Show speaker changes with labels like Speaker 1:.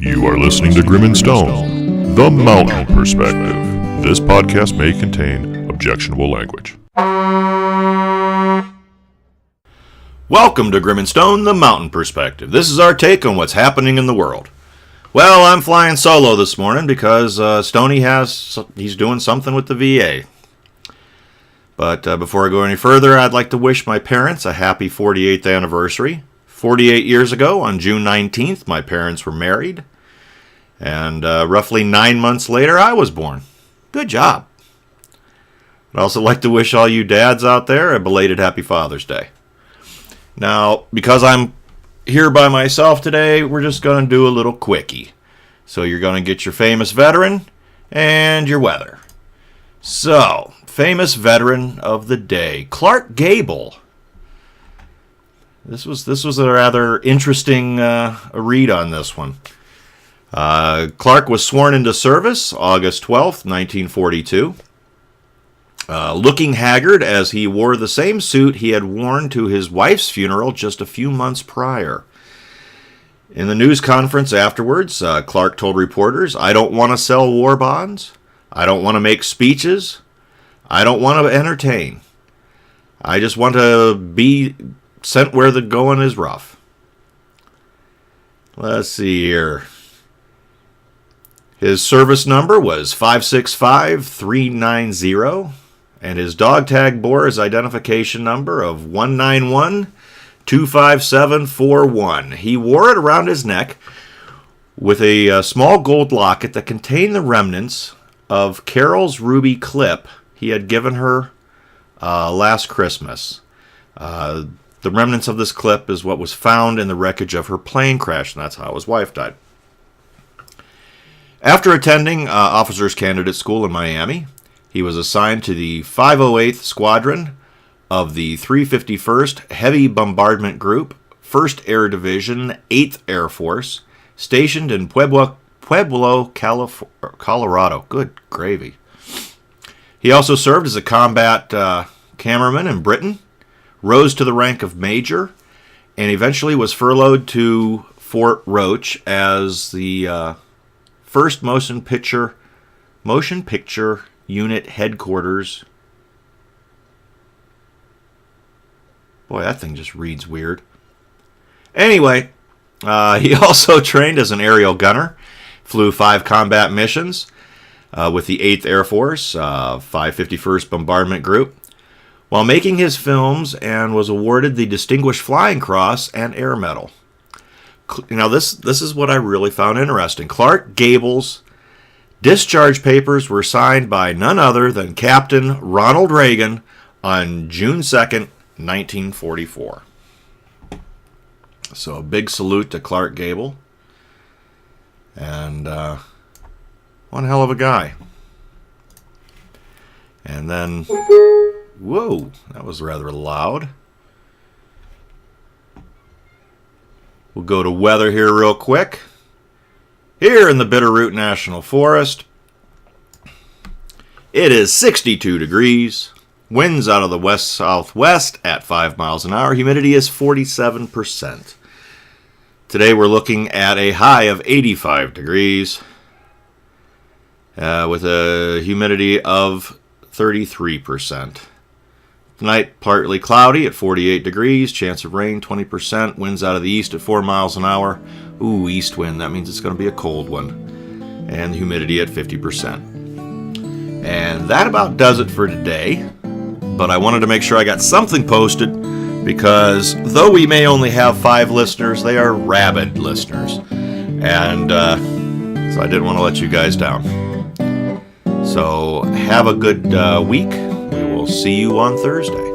Speaker 1: You are listening to Grim and Stone, the Mountain Perspective. This podcast may contain objectionable language.
Speaker 2: Welcome to Grim and Stone, the Mountain Perspective. This is our take on what's happening in the world. Well, I'm flying solo this morning because Stoney he's doing something with the VA. But before I go any further, I'd like to wish my parents a happy 48th anniversary. 48 years ago, on June 19th, my parents were married. And roughly 9 months later, I was born. Good job. I'd also like to wish all you dads out there a belated Happy Father's Day. Now, because I'm here by myself today, we're just going to do a little quickie. So you're going to get your famous veteran and your weather. So, famous veteran of the day, Clark Gable. This was a rather interesting read on this one. Clark was sworn into service August 12th, 1942. Looking haggard as he wore the same suit he had worn to his wife's funeral just a few months prior. In the news conference afterwards, Clark told reporters, "I don't want to sell war bonds. I don't want to make speeches. I don't want to entertain. I just want to be sent where the going is rough." Let's see here. His service number was 565390, and his dog tag bore his identification number of 191-25741. He wore it around his neck with a small gold locket that contained the remnants of Carol's ruby clip he had given her last Christmas. The remnants of this clip is what was found in the wreckage of her plane crash, and that's how his wife died. After attending officers' candidate school in Miami, he was assigned to the 508th Squadron of the 351st Heavy Bombardment Group, 1st Air Division, 8th Air Force, stationed in Pueblo, Colorado. Good gravy. He also served as a combat cameraman in Britain, rose to the rank of major, and eventually was furloughed to Fort Roach as the first motion picture unit headquarters. Boy, that thing just reads weird. Anyway, he also trained as an aerial gunner, flew 5 combat missions with the 8th Air Force, 551st Bombardment Group, while making his films, and was awarded the Distinguished Flying Cross and Air Medal. Now, this is what I really found interesting. Clark Gable's discharge papers were signed by none other than Captain Ronald Reagan on June 2nd, 1944. So a big salute to Clark Gable. And one hell of a guy. And then, whoa, that was rather loud. We'll go to weather here real quick. Here in the Bitterroot National Forest, it is 62 degrees. Winds out of the west-southwest at 5 miles an hour. Humidity is 47%. Today we're looking at a high of 85 degrees with a humidity of 33%. Tonight, partly cloudy at 48 degrees, chance of rain 20%, winds out of the east at 4 miles an hour. Ooh, east wind, that means it's going to be a cold one. And the humidity at 50%. And that about does it for today. But I wanted to make sure I got something posted, because though we may only have 5 listeners, they are rabid listeners. And so I didn't want to let you guys down. So have a good week. We will see you on Thursday.